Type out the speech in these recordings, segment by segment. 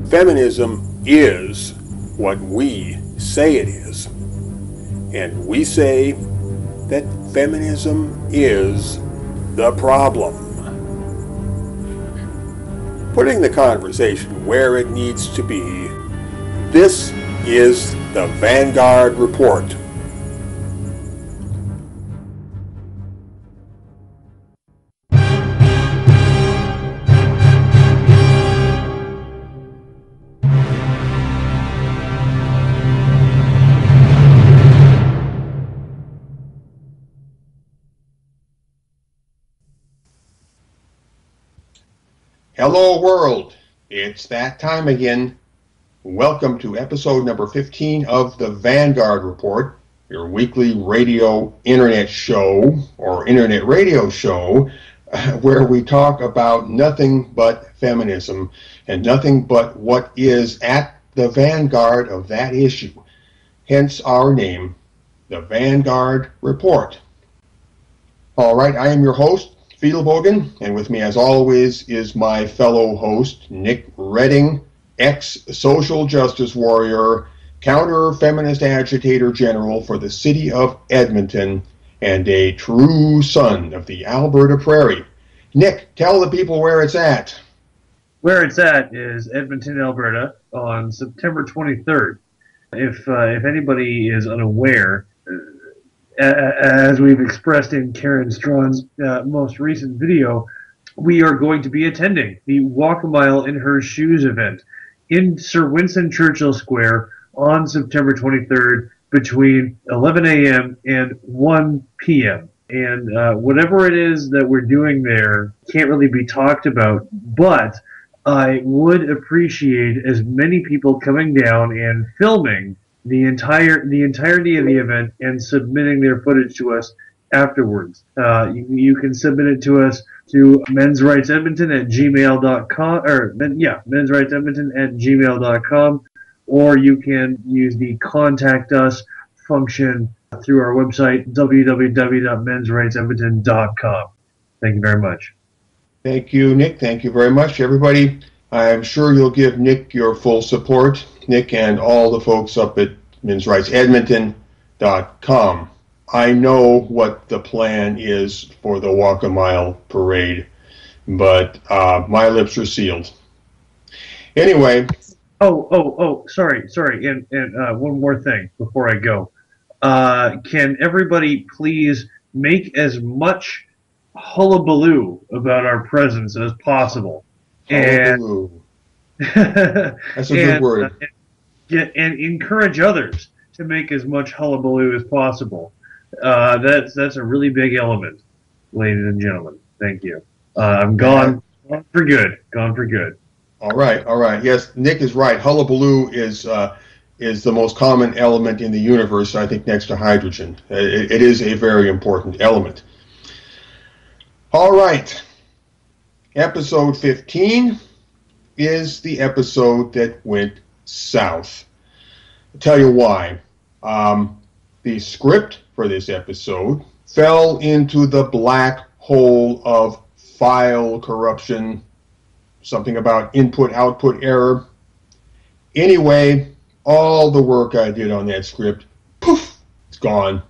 Feminism is what we say it is. And we say that feminism is the problem. Putting the conversation where it needs to be, this is the Vanguard Report. Hello world, it's that time again. Welcome to episode number 15 of the Vanguard Report, your weekly radio internet show, or internet radio show, where we talk about nothing but feminism and nothing but what is at the vanguard of that issue. Hence our name, the Vanguard Report. All right, I am your host, Fiedelbogen, and with me as always is my fellow host, Nick Redding, ex-social justice warrior, counter-feminist agitator general for the city of Edmonton, and a true son of the Alberta Prairie. Nick, tell the people where it's at. Where it's at is Edmonton, Alberta, on September 23rd. If anybody is unaware, as we've expressed in Karen Strawn's most recent video, we are going to be attending the Walk a Mile in Her Shoes event in Sir Winston Churchill Square on September 23rd between 11 a.m. and 1 p.m. And whatever it is that we're doing there can't really be talked about, but I would appreciate as many people coming down and filming the entirety of the event and submitting their footage to us afterwards. You can submit it to us to mensrightsedmonton@gmail.com, or mensrightsedmonton@gmail.com, or you can use the contact us function through our website www.mensrightsedmonton.com. Thank you very much. Thank you, Nick. Thank you very much, everybody. I'm sure you'll give Nick your full support, Nick and all the folks up at mensrightsedmonton.com. I know what the plan is for the Walk a Mile parade, but my lips are sealed. Anyway. Sorry. And one more thing before I go. Can everybody please make as much hullabaloo about our presence as possible? Hullabaloo. That's a good word. And encourage others to make as much hullabaloo as possible. That's a really big element, ladies and gentlemen. Thank you. I'm gone for good. Gone for good. All right. Yes, Nick is right. Hullabaloo is the most common element in the universe, I think, next to hydrogen. It is a very important element. All right. Episode 15 is the episode that went south. I'll tell you why. The script for this episode fell into the black hole of file corruption, something about input-output error. Anyway, all the work I did on that script, poof, it's gone.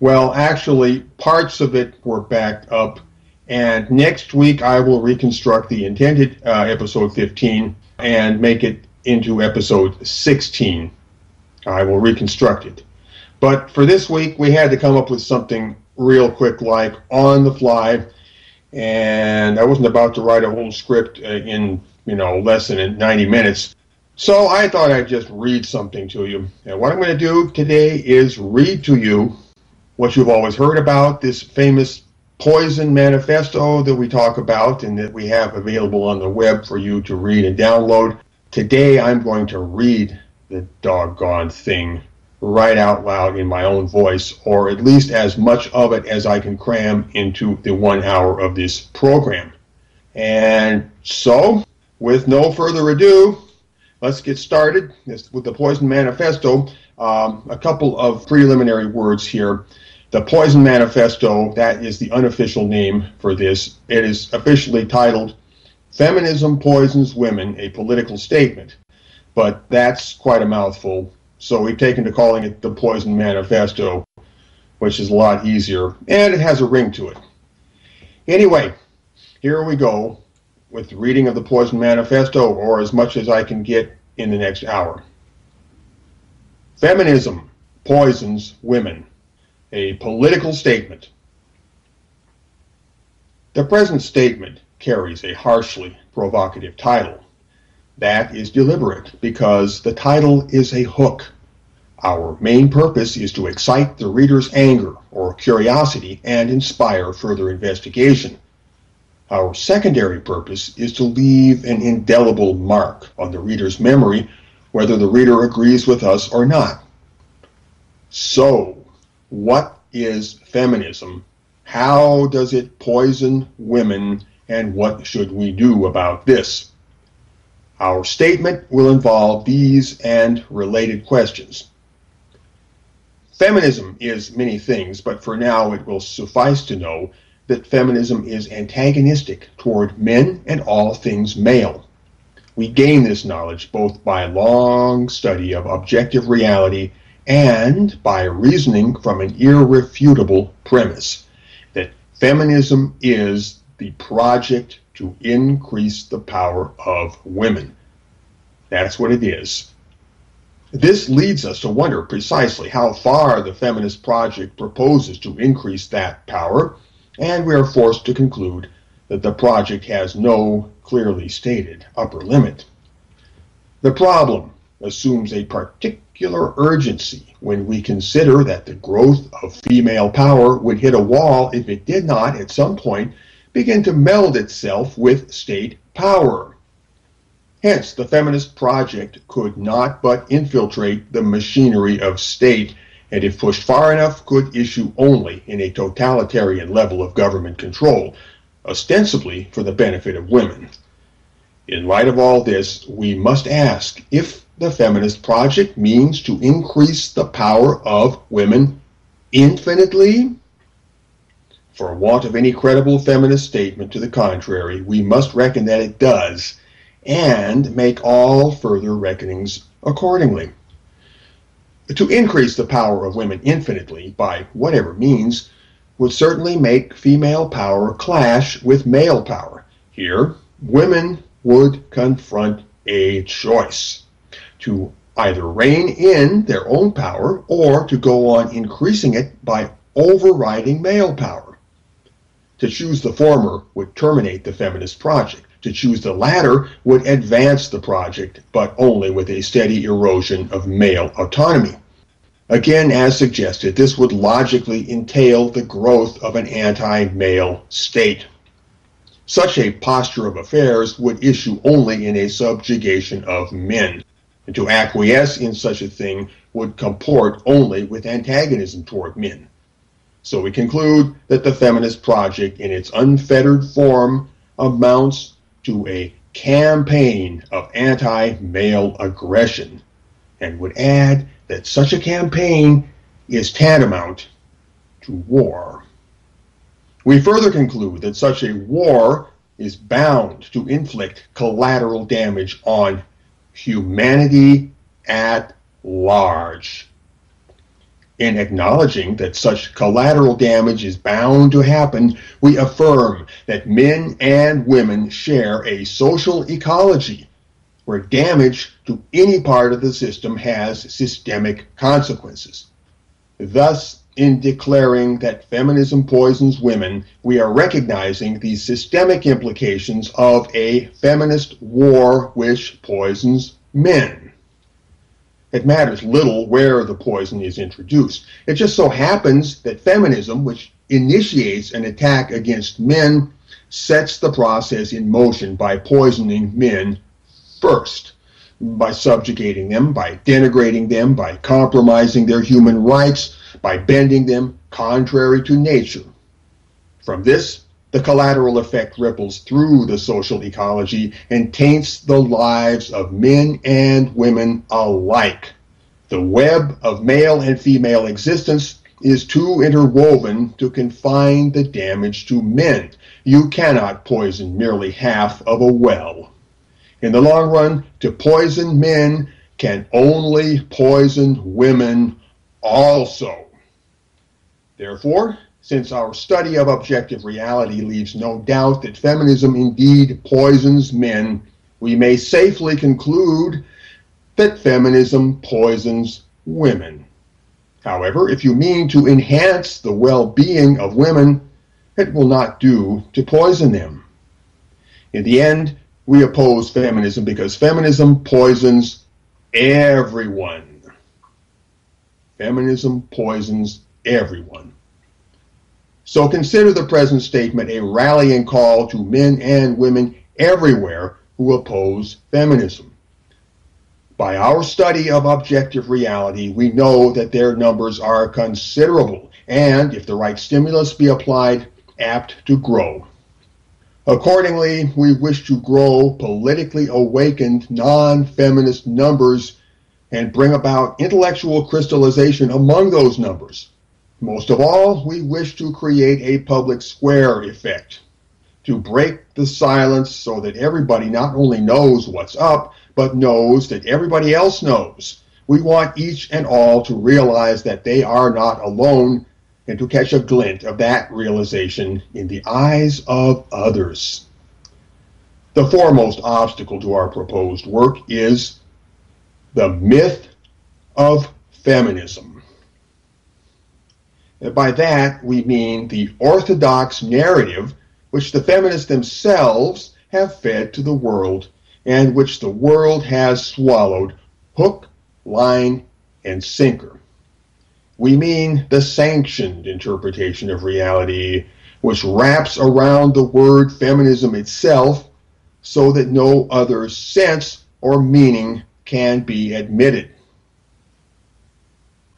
Well, actually, parts of it were backed up, and next week I will reconstruct the intended episode 15 and make it into episode 16. I will reconstruct it. But for this week, we had to come up with something real quick, like on the fly, and I wasn't about to write a whole script in less than 90 minutes. So I thought I'd just read something to you. And what I'm going to do today is read to you what you've always heard about, this famous Poison Manifesto that we talk about and that we have available on the web for you to read and download. Today I'm going to read the doggone thing right out loud in my own voice, or at least as much of it as I can cram into the 1 hour of this program. And so, with no further ado, let's get started with the Poison Manifesto. A couple of preliminary words here. The Poison Manifesto, that is the unofficial name for this. It is officially titled Feminism Poisons Women, a Political Statement. But that's quite a mouthful, so we've taken to calling it the Poison Manifesto, which is a lot easier, and it has a ring to it. Anyway, here we go with the reading of the Poison Manifesto, or as much as I can get in the next hour. Feminism Poisons Women, a Political Statement. The present statement carries a harshly provocative title. That is deliberate because the title is a hook. Our main purpose is to excite the reader's anger or curiosity and inspire further investigation. Our secondary purpose is to leave an indelible mark on the reader's memory, whether the reader agrees with us or not. So, what is feminism? How does it poison women, and what should we do about this? Our statement will involve these and related questions. Feminism is many things, but for now it will suffice to know that feminism is antagonistic toward men and all things male. We gain this knowledge both by long study of objective reality and by reasoning from an irrefutable premise that feminism is the project to increase the power of women. That's what it is. This leads us to wonder precisely how far the feminist project proposes to increase that power, and we are forced to conclude that the project has no clearly stated upper limit. The problem assumes a particular urgency when we consider that the growth of female power would hit a wall if it did not, at some point, begin to meld itself with state power. Hence, the feminist project could not but infiltrate the machinery of state, and if pushed far enough, could issue only in a totalitarian level of government control, ostensibly for the benefit of women. In light of all this, we must ask if the feminist project means to increase the power of women infinitely. For want of any credible feminist statement to the contrary, we must reckon that it does, and make all further reckonings accordingly. To increase the power of women infinitely, by whatever means, would certainly make female power clash with male power. Here, women would confront a choice: to either rein in their own power or to go on increasing it by overriding male power. To choose the former would terminate the feminist project. To choose the latter would advance the project, but only with a steady erosion of male autonomy. Again, as suggested, this would logically entail the growth of an anti-male state. Such a posture of affairs would issue only in a subjugation of men, and to acquiesce in such a thing would comport only with antagonism toward men. So we conclude that the feminist project in its unfettered form amounts to a campaign of anti-male aggression, and would add that such a campaign is tantamount to war. We further conclude that such a war is bound to inflict collateral damage on humanity at large. In acknowledging that such collateral damage is bound to happen, we affirm that men and women share a social ecology where damage to any part of the system has systemic consequences. Thus, in declaring that feminism poisons women, we are recognizing the systemic implications of a feminist war which poisons men. It matters little where the poison is introduced. It just so happens that feminism, which initiates an attack against men, sets the process in motion by poisoning men first, by subjugating them, by denigrating them, by compromising their human rights, by bending them contrary to nature. From this, the collateral effect ripples through the social ecology and taints the lives of men and women alike. The web of male and female existence is too interwoven to confine the damage to men. You cannot poison merely half of a well. In the long run, to poison men can only poison women also. Therefore, since our study of objective reality leaves no doubt that feminism indeed poisons men, we may safely conclude that feminism poisons women. However, if you mean to enhance the well-being of women, it will not do to poison them. In the end, we oppose feminism because feminism poisons everyone. Feminism poisons everyone. So consider the present statement a rallying call to men and women everywhere who oppose feminism. By our study of objective reality, we know that their numbers are considerable and, if the right stimulus be applied, apt to grow. Accordingly, we wish to grow politically awakened non-feminist numbers and bring about intellectual crystallization among those numbers. Most of all, we wish to create a public square effect, to break the silence so that everybody not only knows what's up, but knows that everybody else knows. We want each and all to realize that they are not alone and to catch a glint of that realization in the eyes of others. The foremost obstacle to our proposed work is the myth of feminism. And by that, we mean the orthodox narrative which the feminists themselves have fed to the world and which the world has swallowed hook, line, and sinker. We mean the sanctioned interpretation of reality, which wraps around the word feminism itself so that no other sense or meaning can be admitted.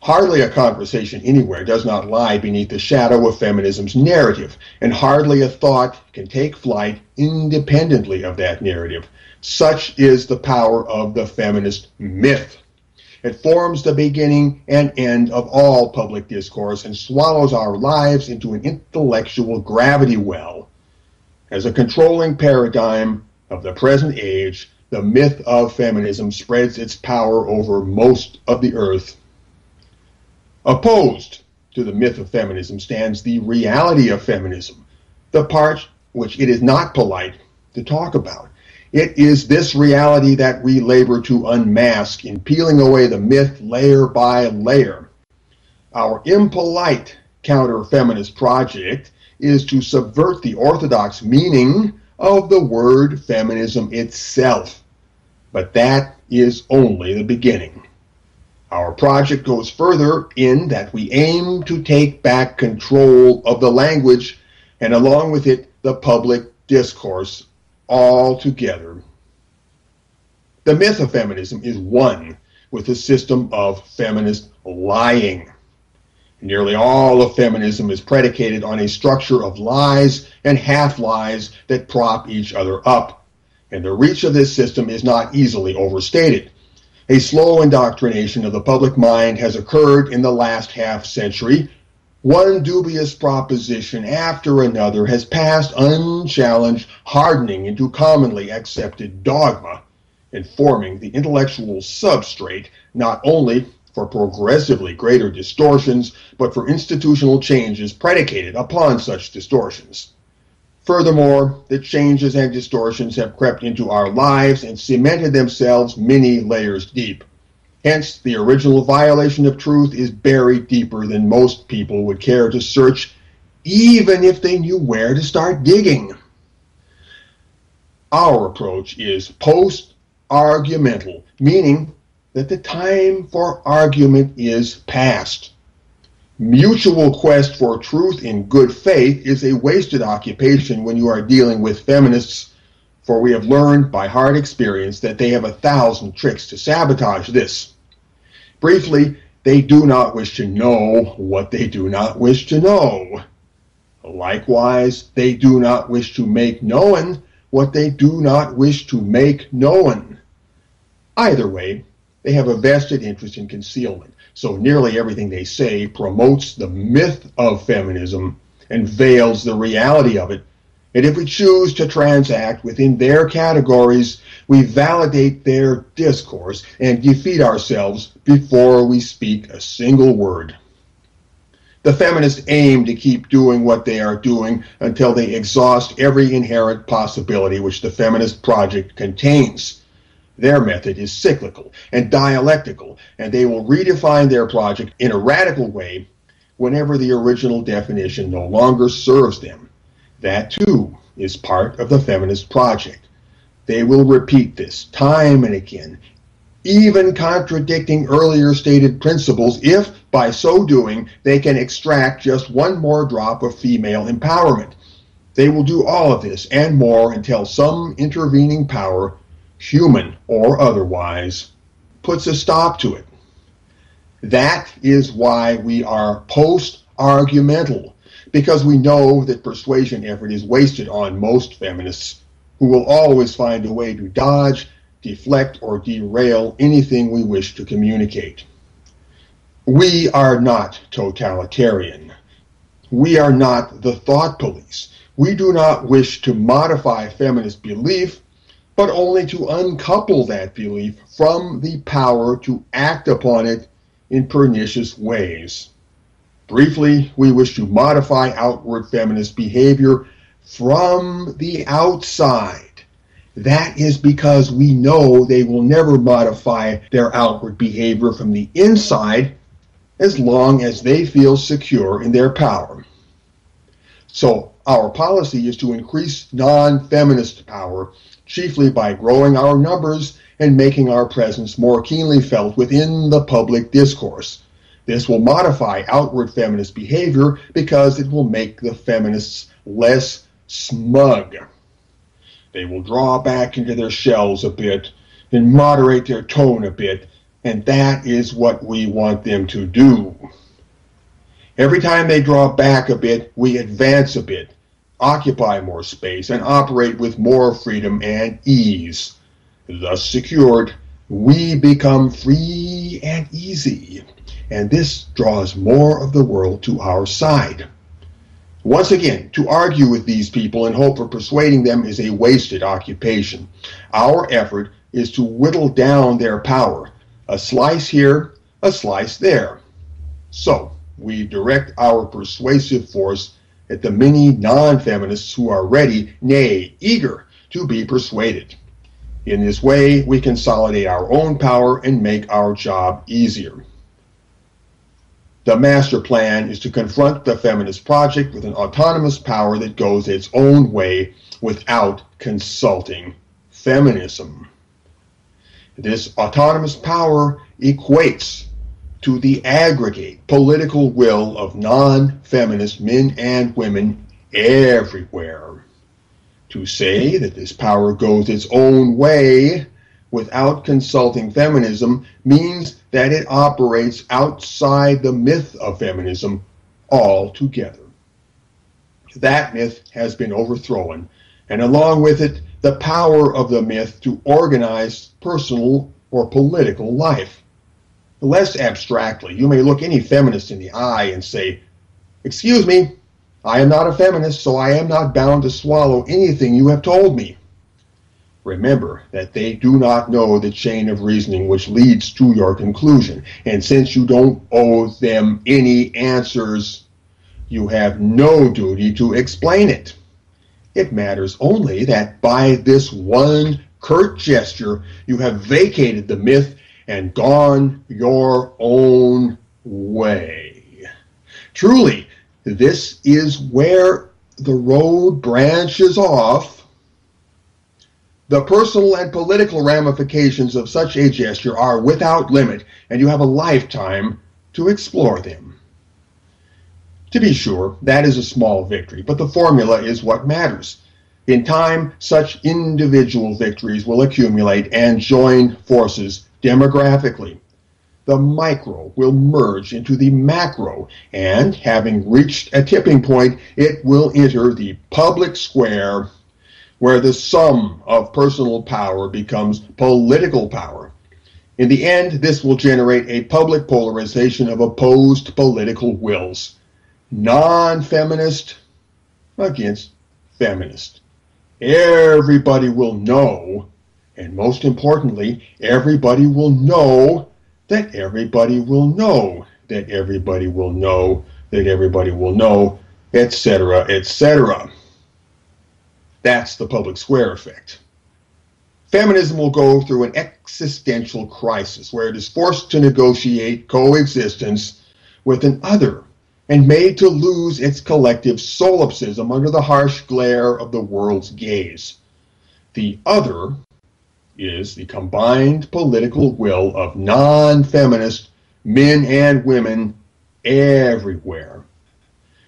Hardly a conversation anywhere does not lie beneath the shadow of feminism's narrative, and hardly a thought can take flight independently of that narrative. Such is the power of the feminist myth. It forms the beginning and end of all public discourse and swallows our lives into an intellectual gravity well. As a controlling paradigm of the present age, the myth of feminism spreads its power over most of the earth. Opposed to the myth of feminism stands the reality of feminism, the part which it is not polite to talk about. It is this reality that we labor to unmask in peeling away the myth layer by layer. Our impolite counter-feminist project is to subvert the orthodox meaning of the word feminism itself. But that is only the beginning. Our project goes further in that we aim to take back control of the language and along with it the public discourse altogether. The myth of feminism is one with the system of feminist lying. Nearly all of feminism is predicated on a structure of lies and half-lies that prop each other up, and the reach of this system is not easily overstated. A slow indoctrination of the public mind has occurred in the last half-century. One dubious proposition after another has passed unchallenged, hardening into commonly accepted dogma, and forming the intellectual substrate not only for progressively greater distortions, but for institutional changes predicated upon such distortions. Furthermore, the changes and distortions have crept into our lives and cemented themselves many layers deep. Hence, the original violation of truth is buried deeper than most people would care to search, even if they knew where to start digging. Our approach is post-argumental, meaning that the time for argument is past. Mutual quest for truth in good faith is a wasted occupation when you are dealing with feminists, for we have learned by hard experience that they have 1,000 tricks to sabotage this. Briefly, they do not wish to know what they do not wish to know. Likewise, they do not wish to make known what they do not wish to make known. Either way, they have a vested interest in concealment. so nearly everything they say promotes the myth of feminism and veils the reality of it. And if we choose to transact within their categories, we validate their discourse and defeat ourselves before we speak a single word. The feminists aim to keep doing what they are doing until they exhaust every inherent possibility which the feminist project contains. Their method is cyclical and dialectical, and they will redefine their project in a radical way whenever the original definition no longer serves them. That, too, is part of the feminist project. They will repeat this time and again, even contradicting earlier stated principles if, by so doing, they can extract just one more drop of female empowerment. They will do all of this and more until some intervening power, human or otherwise, puts a stop to it. That is why we are post-argumental, because we know that persuasion effort is wasted on most feminists, who will always find a way to dodge, deflect, or derail anything we wish to communicate. We are not totalitarian. We are not the thought police. We do not wish to modify feminist belief, but only to uncouple that belief from the power to act upon it in pernicious ways. Briefly, we wish to modify outward feminist behavior from the outside. That is because we know they will never modify their outward behavior from the inside as long as they feel secure in their power. So our policy is to increase non-feminist power, chiefly by growing our numbers and making our presence more keenly felt within the public discourse. This will modify outward feminist behavior because it will make the feminists less smug. They will draw back into their shells a bit and moderate their tone a bit, and that is what we want them to do. Every time they draw back a bit, we advance a bit, occupy more space, and operate with more freedom and ease. Thus secured, we become free and easy, and this draws more of the world to our side. Once again, to argue with these people in hope of persuading them is a wasted occupation. Our effort is to whittle down their power, a slice here, a slice there. So, we direct our persuasive force at the many non-feminists who are ready, nay, eager, to be persuaded. In this way, we consolidate our own power and make our job easier. The master plan is to confront the feminist project with an autonomous power that goes its own way without consulting feminism. This autonomous power equates to the aggregate political will of non-feminist men and women everywhere. To say that this power goes its own way without consulting feminism means that it operates outside the myth of feminism altogether. That myth has been overthrown, and along with it, the power of the myth to organize personal or political life. Less abstractly, you may look any feminist in the eye and say, "Excuse me, I am not a feminist, so I am not bound to swallow anything you have told me." Remember that they do not know the chain of reasoning which leads to your conclusion, and since you don't owe them any answers, you have no duty to explain it. It matters only that by this one curt gesture you have vacated the myth and gone your own way. Truly, this is where the road branches off. The personal and political ramifications of such a gesture are without limit, and you have a lifetime to explore them. To be sure, that is a small victory, but the formula is what matters. In time, such individual victories will accumulate and join forces demographically. The micro will merge into the macro, and having reached a tipping point, it will enter the public square, where the sum of personal power becomes political power. In the end, this will generate a public polarization of opposed political wills. Non-feminist against feminist. Everybody will know, and most importantly, everybody will know that everybody will know that everybody will know that everybody will know, etc., etc. That's the public square effect. Feminism will go through an existential crisis where it is forced to negotiate coexistence with an other and made to lose its collective solipsism under the harsh glare of the world's gaze. The other is the combined political will of non-feminist men and women everywhere.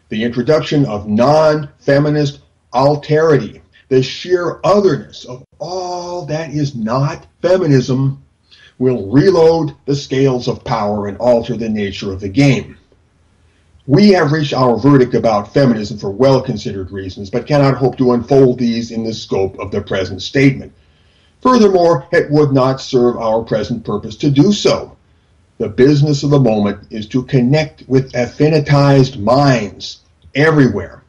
The introduction of non-feminist alterity, the sheer otherness of all that is not feminism, will reload the scales of power and alter the nature of the game. We have reached our verdict about feminism for well-considered reasons, but cannot hope to unfold these in the scope of the present statement. Furthermore, it would not serve our present purpose to do so. The business of the moment is to connect with affinitized minds everywhere,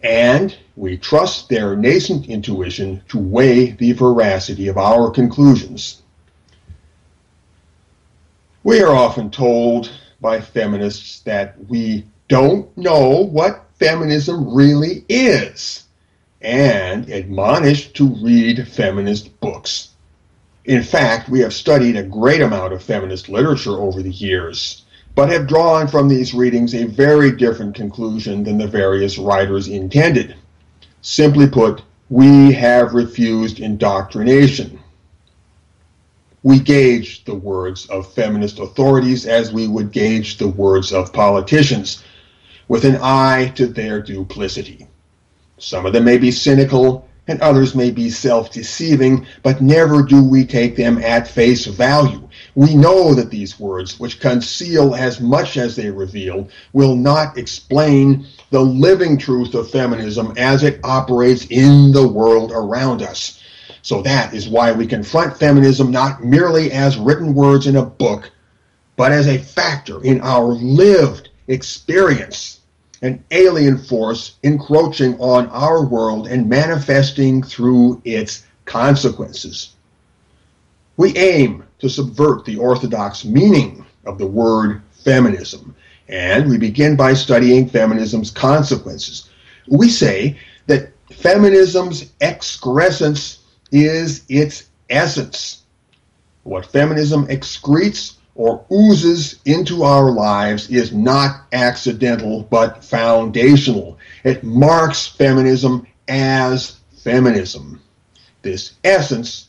and we trust their nascent intuition to weigh the veracity of our conclusions. We are often told by feminists that we don't know what feminism really is, and admonished to read feminist books. In fact, we have studied a great amount of feminist literature over the years, but have drawn from these readings a very different conclusion than the various writers intended. Simply put, we have refused indoctrination. We gauge the words of feminist authorities as we would gauge the words of politicians, with an eye to their duplicity. Some of them may be cynical, and others may be self-deceiving, but never do we take them at face value. We know that these words, which conceal as much as they reveal, will not explain the living truth of feminism as it operates in the world around us. So that is why we confront feminism not merely as written words in a book, but as a factor in our lived experience, an alien force encroaching on our world and manifesting through its consequences. We aim to subvert the orthodox meaning of the word feminism, and we begin by studying feminism's consequences. We say that feminism's excrescence is its essence. What feminism excretes or oozes into our lives is not accidental but foundational. It marks feminism as feminism. This essence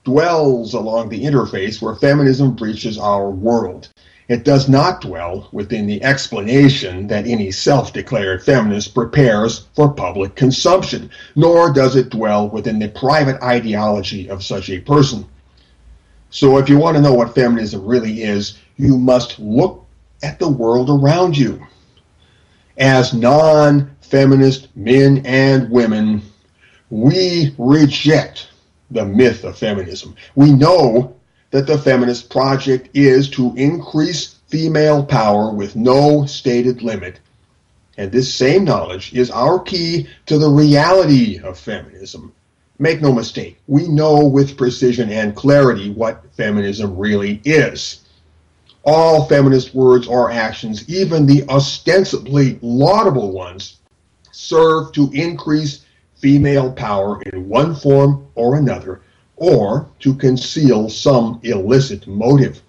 dwells along the interface where feminism breaches our world. It does not dwell within the explanation that any self-declared feminist prepares for public consumption, nor does it dwell within the private ideology of such a person. So if you want to know what feminism really is, you must look at the world around you. As non-feminist men and women, we reject the myth of feminism. We know that the feminist project is to increase female power with no stated limit. And this same knowledge is our key to the reality of feminism. Make no mistake, we know with precision and clarity what feminism really is. All feminist words or actions, even the ostensibly laudable ones, serve to increase female power in one form or another, or to conceal some illicit motive.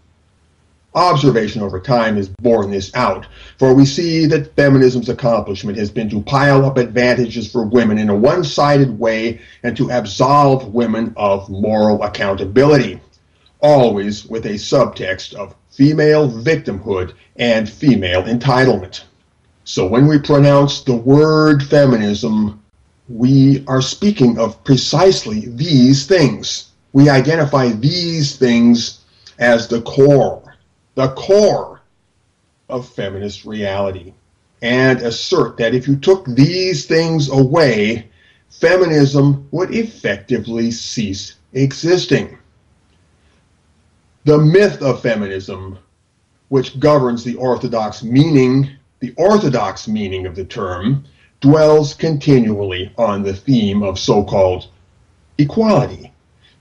Observation over time has borne this out, for we see that feminism's accomplishment has been to pile up advantages for women in a one-sided way and to absolve women of moral accountability, always with a subtext of female victimhood and female entitlement. So when we pronounce the word feminism, we are speaking of precisely these things. We identify these things as the core of feminist reality, and assert that if you took these things away, feminism would effectively cease existing. The myth of feminism, which governs the orthodox meaning of the term, dwells continually on the theme of so-called equality.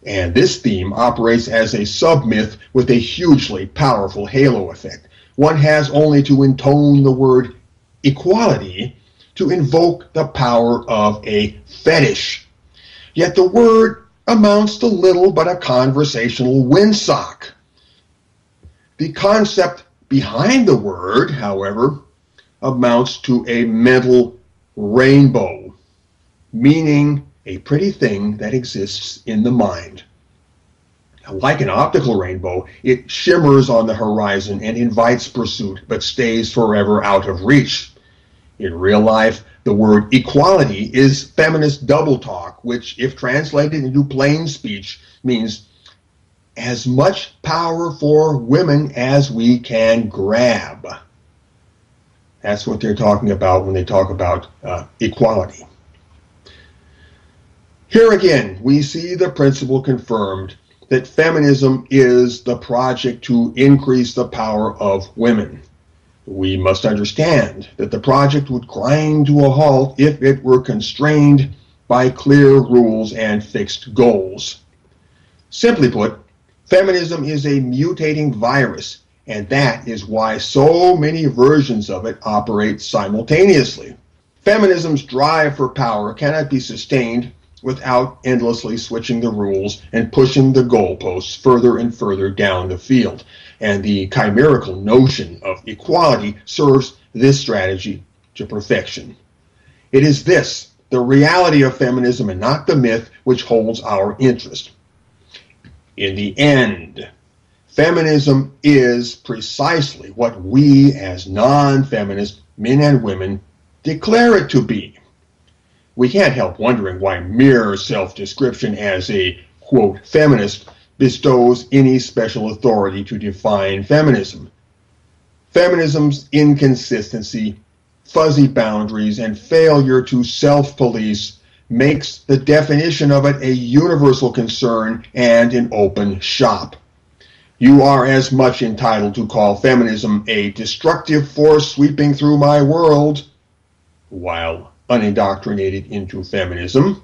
And this theme operates as a sub-myth with a hugely powerful halo effect. One has only to intone the word equality to invoke the power of a fetish. Yet the word amounts to little but a conversational windsock. The concept behind the word, however, amounts to a mental rainbow, meaning a pretty thing that exists in the mind. Like an optical rainbow, it shimmers on the horizon and invites pursuit, but stays forever out of reach. In real life, the word equality is feminist double talk, which, if translated into plain speech, means as much power for women as we can grab. That's what they're talking about when they talk about equality. Here again, we see the principle confirmed that feminism is the project to increase the power of women. We must understand that the project would grind to a halt if it were constrained by clear rules and fixed goals. Simply put, feminism is a mutating virus, and that is why so many versions of it operate simultaneously. Feminism's drive for power cannot be sustained without endlessly switching the rules and pushing the goalposts further and further down the field. And the chimerical notion of equality serves this strategy to perfection. It is this, the reality of feminism and not the myth, which holds our interest. In the end, feminism is precisely what we as non-feminist men and women declare it to be. We can't help wondering why mere self-description as a, quote, feminist bestows any special authority to define feminism. Feminism's inconsistency, fuzzy boundaries, and failure to self-police makes the definition of it a universal concern and an open shop. You are as much entitled to call feminism a destructive force sweeping through my world, while unindoctrinated into feminism,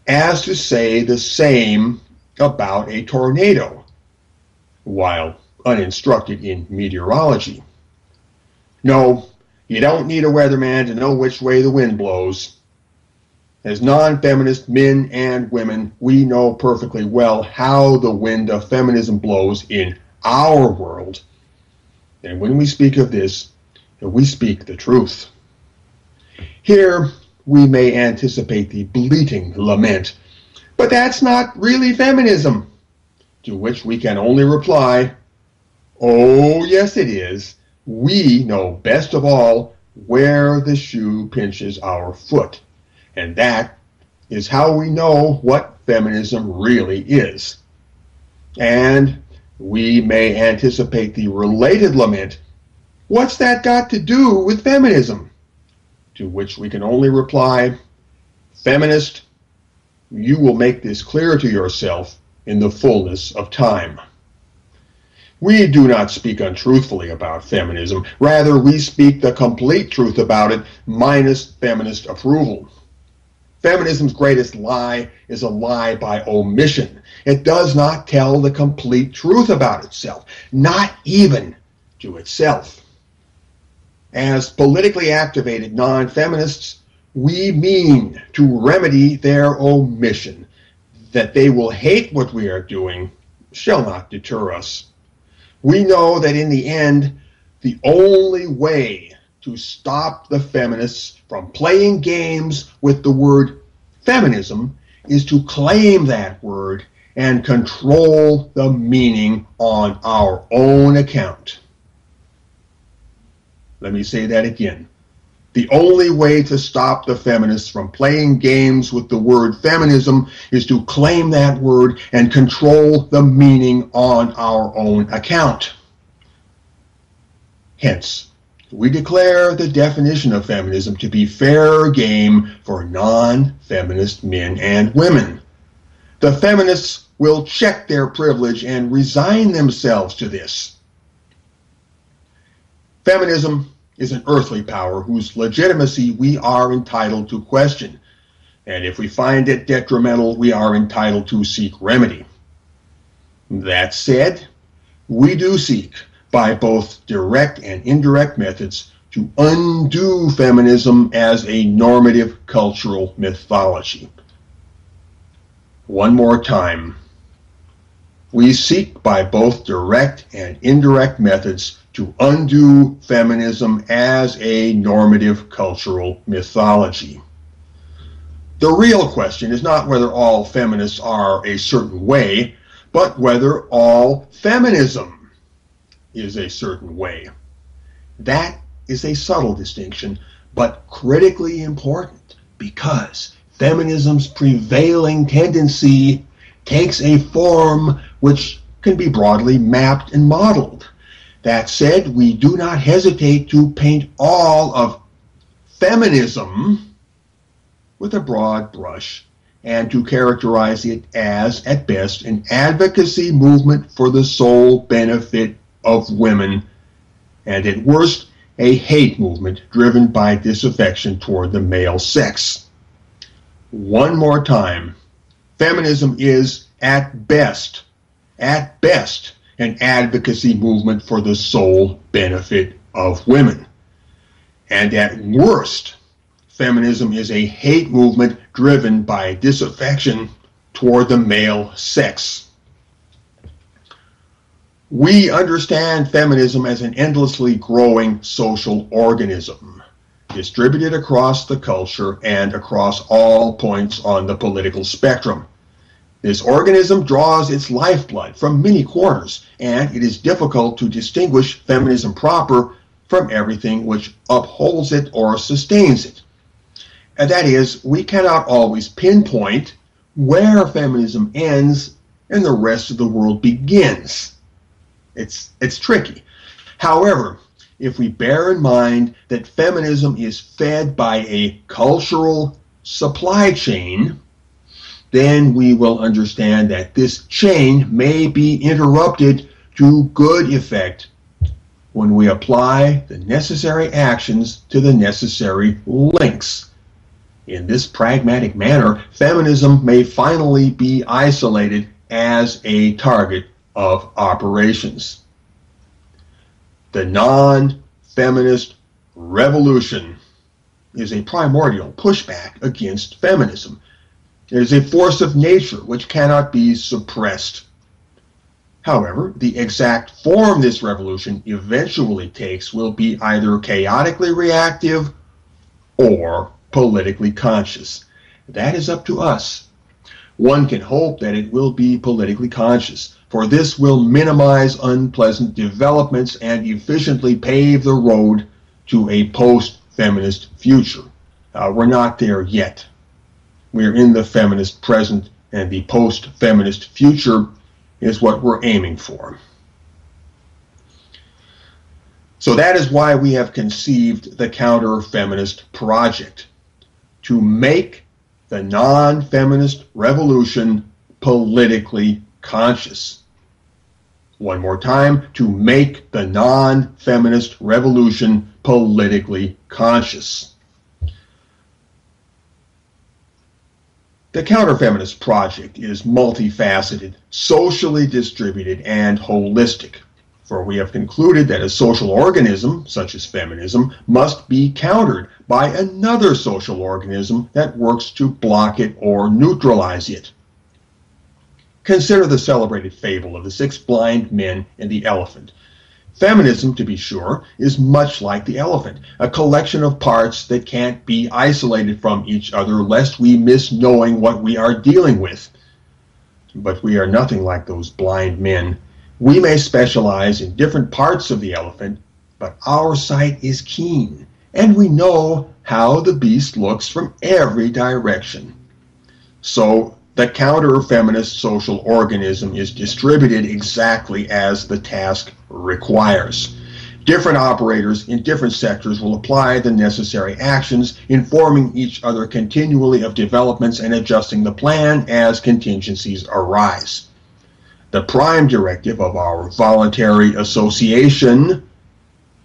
as to say the same about a tornado, while uninstructed in meteorology. No, you don't need a weatherman to know which way the wind blows. As non-feminist men and women, we know perfectly well how the wind of feminism blows in our world. And when we speak of this, we speak the truth. Here, we may anticipate the bleating lament, but that's not really feminism. To which we can only reply, oh, yes, it is. We know best of all where the shoe pinches our foot. And that is how we know what feminism really is. And we may anticipate the related lament, what's that got to do with feminism? To which we can only reply, feminist, you will make this clear to yourself in the fullness of time. We do not speak untruthfully about feminism. Rather, we speak the complete truth about it, minus feminist approval. Feminism's greatest lie is a lie by omission. It does not tell the complete truth about itself, not even to itself. As politically activated non-feminists, we mean to remedy their omission. That they will hate what we are doing shall not deter us. We know that in the end, the only way to stop the feminists from playing games with the word feminism is to claim that word and control the meaning on our own account. Let me say that again. The only way to stop the feminists from playing games with the word feminism is to claim that word and control the meaning on our own account. Hence, we declare the definition of feminism to be fair game for non-feminist men and women. The feminists will check their privilege and resign themselves to this. Feminism is an earthly power whose legitimacy we are entitled to question, and if we find it detrimental, we are entitled to seek remedy. That said, we do seek, by both direct and indirect methods, to undo feminism as a normative cultural mythology. One more time. We seek by both direct and indirect methods to undo feminism as a normative cultural mythology. The real question is not whether all feminists are a certain way, but whether all feminism is a certain way. That is a subtle distinction, but critically important, because feminism's prevailing tendency takes a form which can be broadly mapped and modeled. That said, we do not hesitate to paint all of feminism with a broad brush and to characterize it as, at best, an advocacy movement for the sole benefit of women, and at worst, a hate movement driven by disaffection toward the male sex. One more time, feminism is, at best, an advocacy movement for the sole benefit of women. And at worst, feminism is a hate movement driven by disaffection toward the male sex. We understand feminism as an endlessly growing social organism, distributed across the culture and across all points on the political spectrum. This organism draws its lifeblood from many quarters, and it is difficult to distinguish feminism proper from everything which upholds it or sustains it. And that is, we cannot always pinpoint where feminism ends and the rest of the world begins. It's tricky. However, if we bear in mind that feminism is fed by a cultural supply chain, then we will understand that this chain may be interrupted to good effect when we apply the necessary actions to the necessary links. In this pragmatic manner, feminism may finally be isolated as a target of operations. The non-feminist revolution is a primordial pushback against feminism. It is a force of nature which cannot be suppressed. However, the exact form this revolution eventually takes will be either chaotically reactive or politically conscious. That is up to us. One can hope that it will be politically conscious, for this will minimize unpleasant developments and efficiently pave the road to a post-feminist future. We're not there yet. We're in the feminist present, and the post-feminist future is what we're aiming for. So that is why we have conceived the counter-feminist project, to make the non-feminist revolution politically conscious. One more time, to make the non-feminist revolution politically conscious. The counter-feminist project is multifaceted, socially distributed, and holistic, for we have concluded that a social organism, such as feminism, must be countered by another social organism that works to block it or neutralize it. Consider the celebrated fable of the 6 blind men and the elephant. Feminism, to be sure, is much like the elephant, a collection of parts that can't be isolated from each other lest we miss knowing what we are dealing with. But we are nothing like those blind men. We may specialize in different parts of the elephant, but our sight is keen, and we know how the beast looks from every direction. So, the counter-feminist social organism is distributed exactly as the task requires. Different operators in different sectors will apply the necessary actions, informing each other continually of developments and adjusting the plan as contingencies arise. The prime directive of our voluntary association,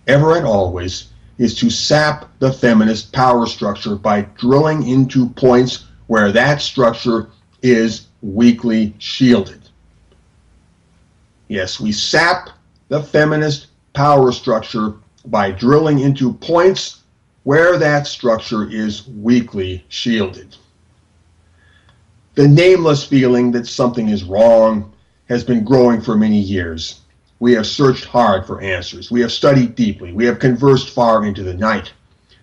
ever and always, is to sap the feminist power structure by drilling into points where that structure is weakly shielded. Yes, we sap the feminist power structure by drilling into points where that structure is weakly shielded. The nameless feeling that something is wrong has been growing for many years. We have searched hard for answers. We have studied deeply. We have conversed far into the night.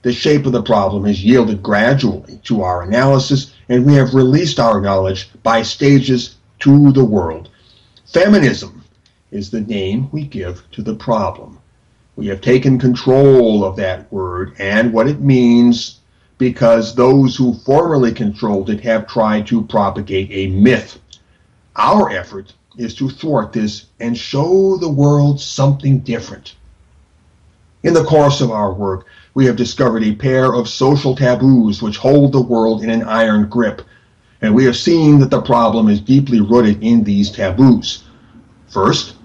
The shape of the problem has yielded gradually to our analysis, and we have released our knowledge by stages to the world. Feminism is the name we give to the problem. We have taken control of that word and what it means because those who formerly controlled it have tried to propagate a myth. Our effort is to thwart this and show the world something different. In the course of our work, we have discovered a pair of social taboos which hold the world in an iron grip, and we have seen that the problem is deeply rooted in these taboos. First,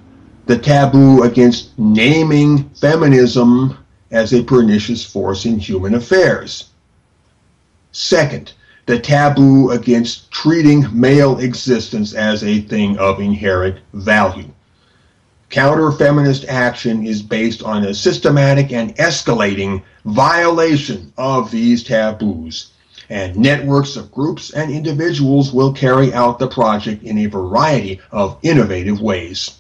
the taboo against naming feminism as a pernicious force in human affairs. Second, the taboo against treating male existence as a thing of inherent value. Counter-feminist action is based on a systematic and escalating violation of these taboos, and networks of groups and individuals will carry out the project in a variety of innovative ways.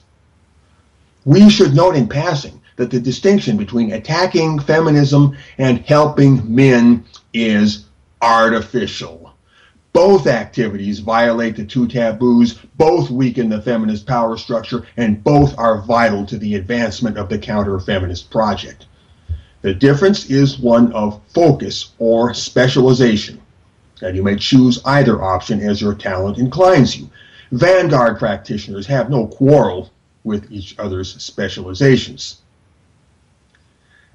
We should note in passing that the distinction between attacking feminism and helping men is artificial. Both activities violate the two taboos, both weaken the feminist power structure, and both are vital to the advancement of the counter-feminist project. The difference is one of focus or specialization, and you may choose either option as your talent inclines you. Vanguard practitioners have no quarrel with each other's specializations.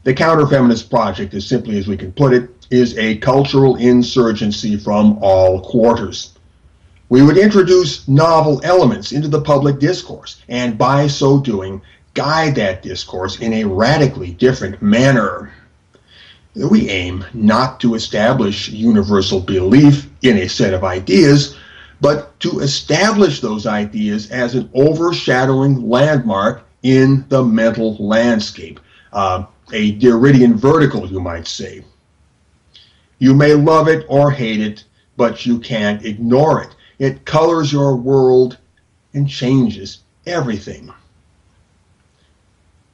The counter-feminist project, as simply as we can put it, is a cultural insurgency from all quarters. We would introduce novel elements into the public discourse, and by so doing, guide that discourse in a radically different manner. We aim not to establish universal belief in a set of ideas, but to establish those ideas as an overshadowing landmark in the mental landscape, a Derridian vertical, you might say. You may love it or hate it, but you can't ignore it. It colors your world and changes everything.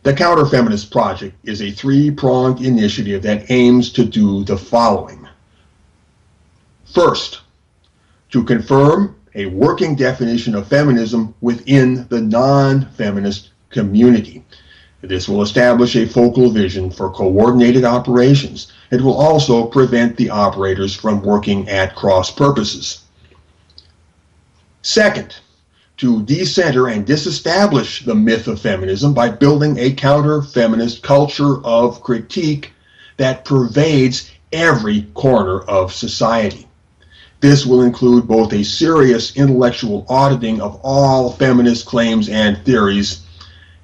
The Counter-Feminist Project is a three-pronged initiative that aims to do the following. First, to confirm a working definition of feminism within the non-feminist community. This will establish a focal vision for coordinated operations. It will also prevent the operators from working at cross purposes. Second, to decenter and disestablish the myth of feminism by building a counter-feminist culture of critique that pervades every corner of society. This will include both a serious intellectual auditing of all feminist claims and theories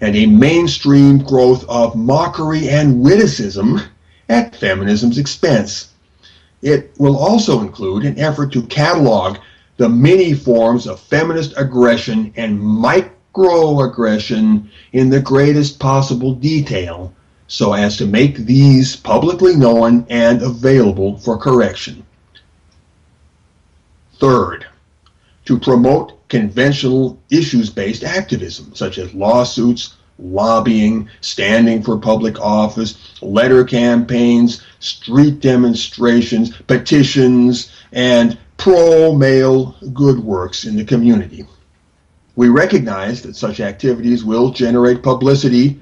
and a mainstream growth of mockery and witticism at feminism's expense. It will also include an effort to catalog the many forms of feminist aggression and microaggression in the greatest possible detail so as to make these publicly known and available for correction. Third, to promote conventional issues-based activism, such as lawsuits, lobbying, standing for public office, letter campaigns, street demonstrations, petitions, and pro-male good works in the community. We recognize that such activities will generate publicity,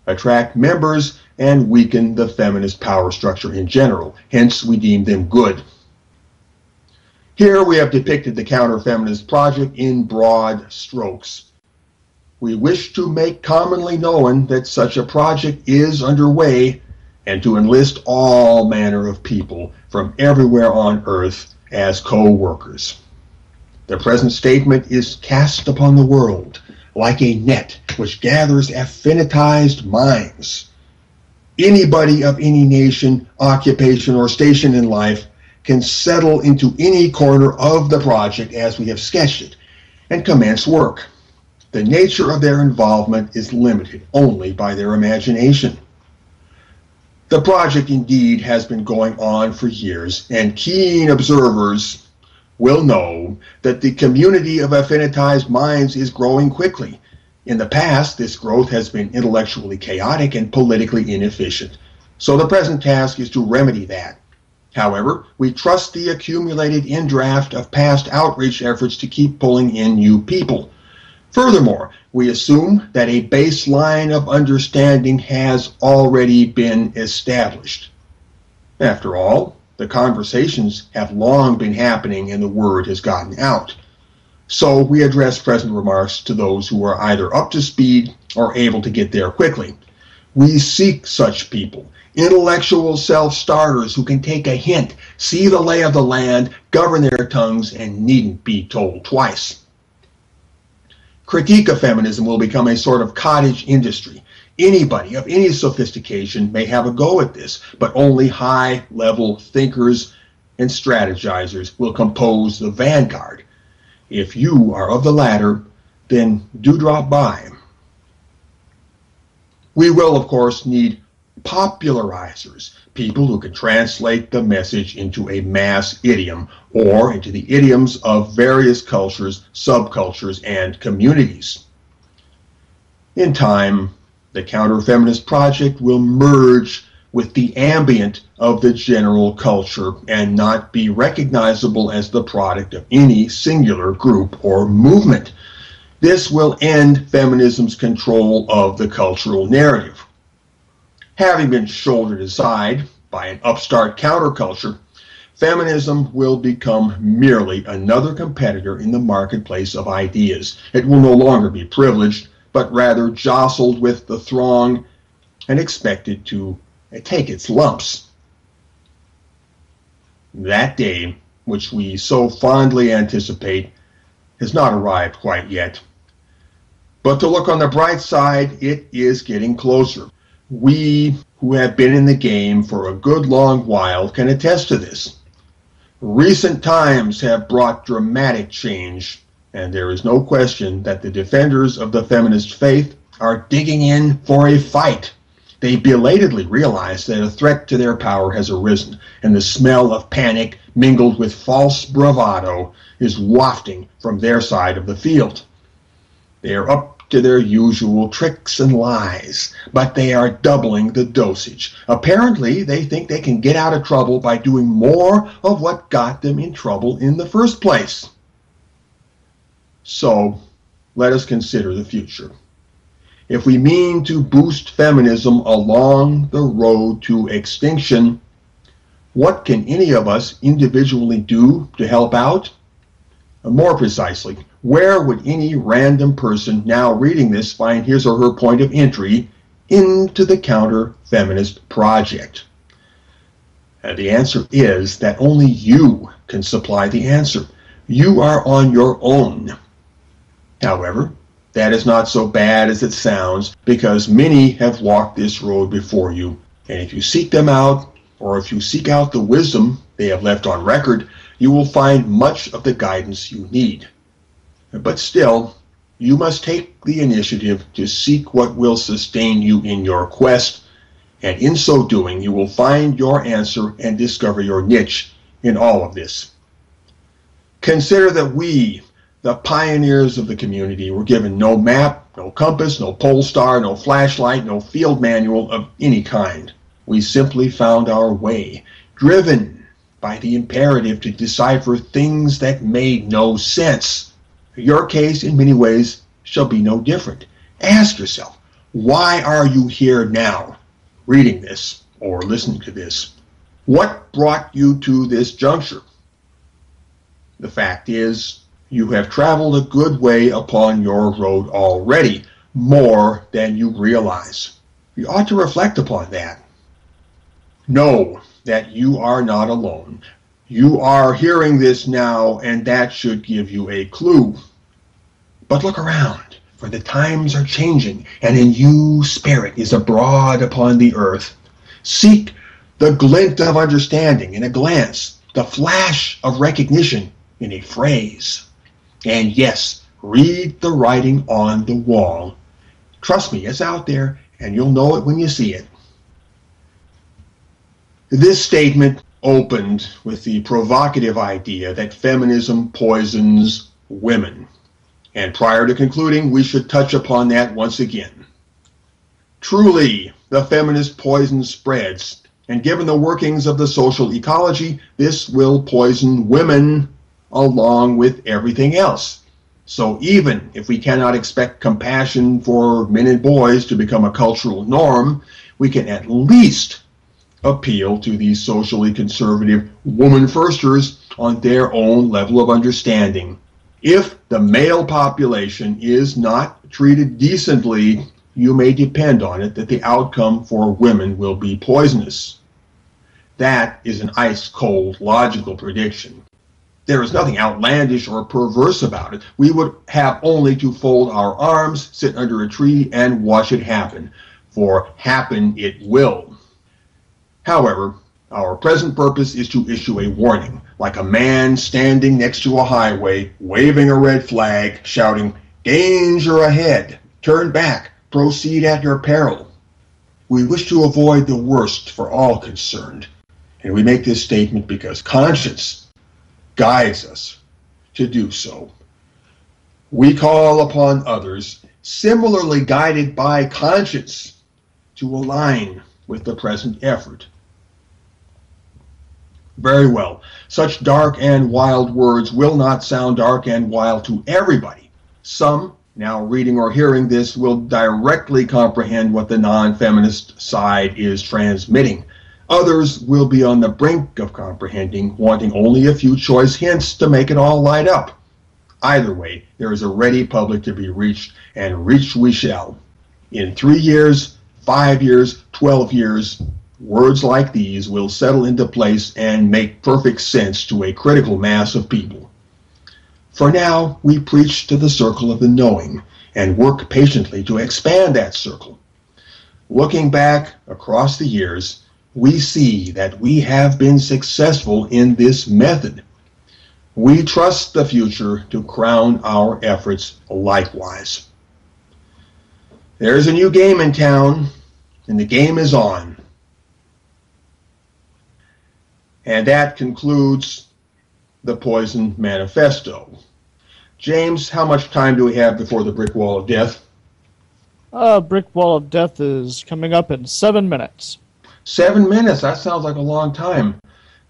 attract members, and weaken the feminist power structure in general. Hence, we deem them good. Here we have depicted the counter-feminist project in broad strokes. We wish to make commonly known that such a project is underway and to enlist all manner of people from everywhere on earth as co-workers. The present statement is cast upon the world like a net which gathers affinitized minds. Anybody of any nation, occupation, or station in life can settle into any corner of the project as we have sketched it and commence work. The nature of their involvement is limited only by their imagination. The project indeed has been going on for years, and keen observers will know that the community of affinitized minds is growing quickly. In the past, this growth has been intellectually chaotic and politically inefficient, so the present task is to remedy that. However, we trust the accumulated indraft of past outreach efforts to keep pulling in new people. Furthermore, we assume that a baseline of understanding has already been established. After all, the conversations have long been happening and the word has gotten out. So we address present remarks to those who are either up to speed or able to get there quickly. We seek such people, intellectual self-starters who can take a hint, see the lay of the land, govern their tongues, and needn't be told twice. Critique of feminism will become a sort of cottage industry. Anybody of any sophistication may have a go at this, but only high-level thinkers and strategizers will compose the vanguard. If you are of the latter, then do drop by. We will, of course, need popularizers, people who can translate the message into a mass idiom or into the idioms of various cultures, subcultures, and communities. In time, the counter-feminist project will merge with the ambient of the general culture and not be recognizable as the product of any singular group or movement. This will end feminism's control of the cultural narrative. Having been shouldered aside by an upstart counterculture, feminism will become merely another competitor in the marketplace of ideas. It will no longer be privileged, but rather jostled with the throng and expected to take its lumps. That day, which we so fondly anticipate, has not arrived quite yet. But to look on the bright side, it is getting closer. We who have been in the game for a good long while can attest to this. Recent times have brought dramatic change, and there is no question that the defenders of the feminist faith are digging in for a fight. They belatedly realize that a threat to their power has arisen, and the smell of panic mingled with false bravado is wafting from their side of the field. They are up to their usual tricks and lies, but they are doubling the dosage. Apparently, they think they can get out of trouble by doing more of what got them in trouble in the first place. So, let us consider the future. If we mean to boost feminism along the road to extinction, what can any of us individually do to help out? More precisely, where would any random person now reading this find his or her point of entry into the counter-feminist project? The answer is that only you can supply the answer. You are on your own. However, that is not so bad as it sounds, because many have walked this road before you, and if you seek them out, or if you seek out the wisdom they have left on record, you will find much of the guidance you need. But still, you must take the initiative to seek what will sustain you in your quest, and in so doing, you will find your answer and discover your niche in all of this. Consider that we, the pioneers of the community, were given no map, no compass, no pole star, no flashlight, no field manual of any kind. We simply found our way, driven by the imperative to decipher things that made no sense. Your case, in many ways, shall be no different. Ask yourself, why are you here now, reading this or listening to this? What brought you to this juncture? The fact is, you have traveled a good way upon your road already, more than you realize. You ought to reflect upon that. Know that you are not alone. You are hearing this now, and that should give you a clue. But look around, for the times are changing, and a new spirit is abroad upon the earth. Seek the glint of understanding in a glance, the flash of recognition in a phrase. And yes, read the writing on the wall. Trust me, it's out there, and you'll know it when you see it. This statement opened with the provocative idea that feminism poisons women. And prior to concluding, we should touch upon that once again. Truly, the feminist poison spreads, and given the workings of the social ecology, this will poison women along with everything else. So even if we cannot expect compassion for men and boys to become a cultural norm, we can at least appeal to these socially conservative woman-firsters on their own level of understanding. If the male population is not treated decently, you may depend on it that the outcome for women will be poisonous. That is an ice-cold logical prediction. There is nothing outlandish or perverse about it. We would have only to fold our arms, sit under a tree, and watch it happen. For happen it will. However, our present purpose is to issue a warning, like a man standing next to a highway, waving a red flag, shouting, "Danger ahead! Turn back! Proceed at your peril!" We wish to avoid the worst for all concerned, and we make this statement because conscience guides us to do so. We call upon others, similarly guided by conscience, to align with the present effort. Very well. Such dark and wild words will not sound dark and wild to everybody. Some, now reading or hearing this, will directly comprehend what the non-feminist side is transmitting. Others will be on the brink of comprehending, wanting only a few choice hints to make it all light up. Either way, there is a ready public to be reached, and reached we shall. In 3 years, 5 years, 12 years, words like these will settle into place and make perfect sense to a critical mass of people. For now, we preach to the circle of the knowing and work patiently to expand that circle. Looking back across the years, we see that we have been successful in this method. We trust the future to crown our efforts likewise. There's a new game in town, and the game is on. And that concludes the Poison Manifesto. James, how much time do we have before the brick wall of death? Brick wall of death is coming up in 7 minutes. 7 minutes? That sounds like a long time.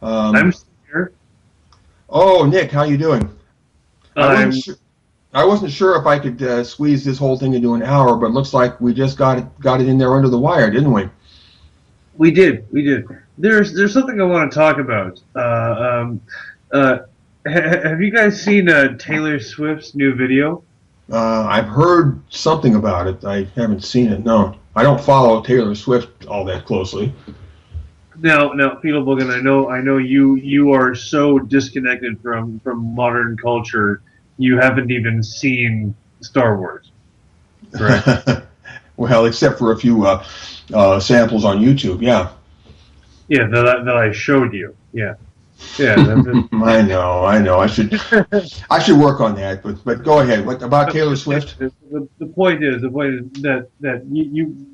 I'm here. Oh, Nick, how you doing? I wasn't sure if I could squeeze this whole thing into an hour, but it looks like we just got it in there under the wire, didn't we? We did. There's something I want to talk about. Have you guys seen Taylor Swift's new video? I've heard something about it. I haven't seen it, no. I don't follow Taylor Swift all that closely. Now, Fetal Boogan, I know you are so disconnected from modern culture, you haven't even seen Star Wars, correct? Well, except for a few samples on YouTube, yeah. Yeah, that I showed you, yeah. Yeah, I know. I should work on that. But go ahead. What about Taylor Swift? The point is that you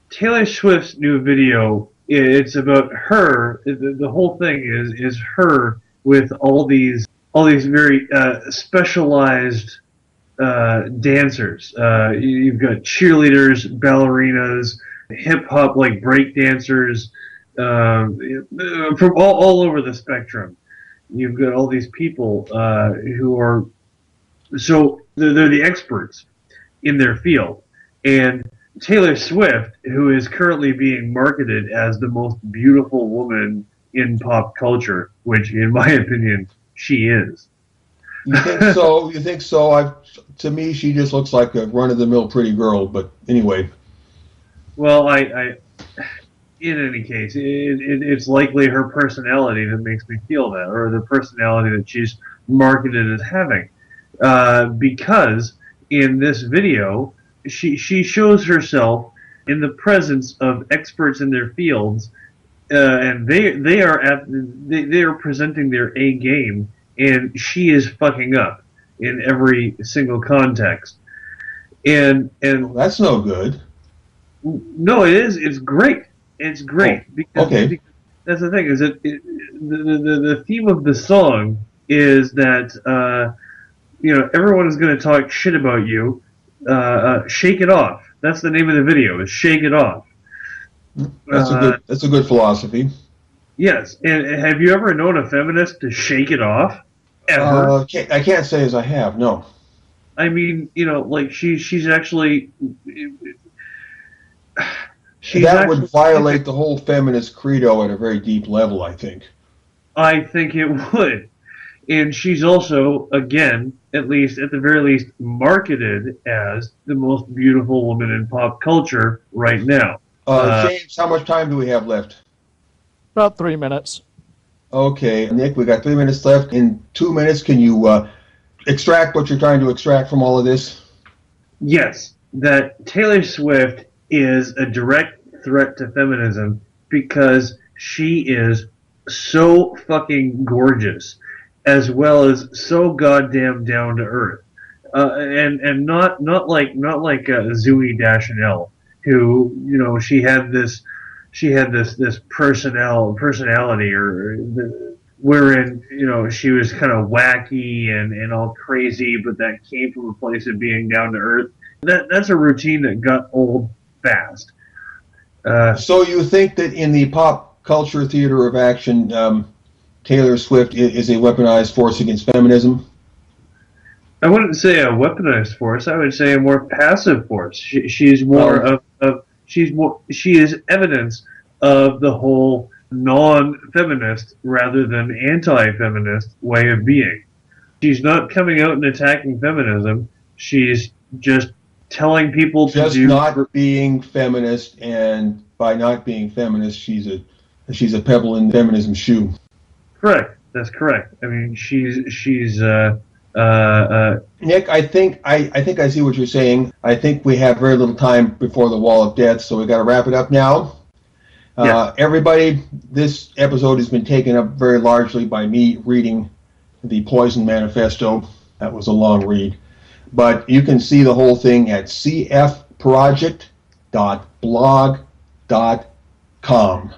Taylor Swift's new video. It's about her. The whole thing is her with all these very specialized dancers. You've got cheerleaders, ballerinas, hip hop like break dancers. From all over the spectrum, you've got all these people who are they're the experts in their field, and Taylor Swift, who is currently being marketed as the most beautiful woman in pop culture, which, in my opinion, she is. You think so? You think so? To me, she just looks like a run-of-the-mill pretty girl. But anyway. Well, in any case, it's likely her personality that makes me feel that, or the personality that she's marketed as having. Because in this video, she shows herself in the presence of experts in their fields, and they are presenting their A game, and she is fucking up in every single context. And that's no good. No, it is. It's great. It's great because that's the thing. Is that the theme of the song is that everyone is going to talk shit about you. Shake it off. That's the name of the video. Is Shake It Off. That's a good philosophy. Yes. And have you ever known a feminist to shake it off? Ever? I can't say as I have. No. I mean, like she's actually. That would violate the whole feminist credo at a very deep level, I think. I think it would. And she's also, again, at the very least, marketed as the most beautiful woman in pop culture right now. James, how much time do we have left? About 3 minutes. Okay, Nick, we got 3 minutes left. In 2 minutes, can you extract what you're trying to extract from all of this? Yes, that Taylor Swift is a direct threat to feminism because she is so fucking gorgeous, as well as so goddamn down to earth, and not like Zooey Deschanel, who she had this personality, wherein she was kind of wacky and all crazy, but that came from a place of being down to earth. That's a routine that got old fast. So you think that in the pop culture theater of action, Taylor Swift is a weaponized force against feminism? I wouldn't say a weaponized force. I would say a more passive force. She is evidence of the whole non-feminist rather than anti-feminist way of being. She's not coming out and attacking feminism. She's just telling people just not being feminist, and by not being feminist, she's a pebble in feminism's shoe. Correct. That's correct. I mean, she's Nick, I think I see what you're saying. I think we have very little time before the wall of death, so we got to wrap it up now. Everybody, this episode has been taken up very largely by me reading the Poison Manifesto. That was a long read. But you can see the whole thing at cfproject.blog.com.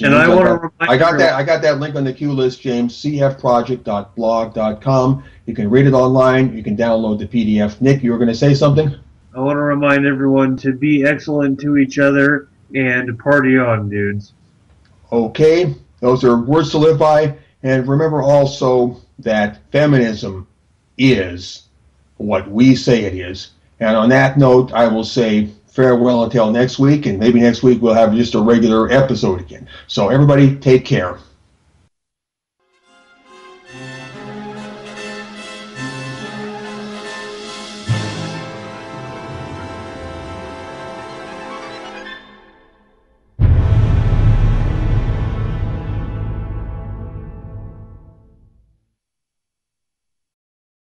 And I want to remind I got that link on the queue list, James. cfproject.blog.com. You can read it online. You can download the PDF. Nick, you were going to say something? I want to remind everyone to be excellent to each other and party on, dudes. Okay. Those are words to live by. And remember also that feminism is what we say it is. And on that note, I will say farewell until next week, and maybe next week we'll have just a regular episode again. So everybody, take care.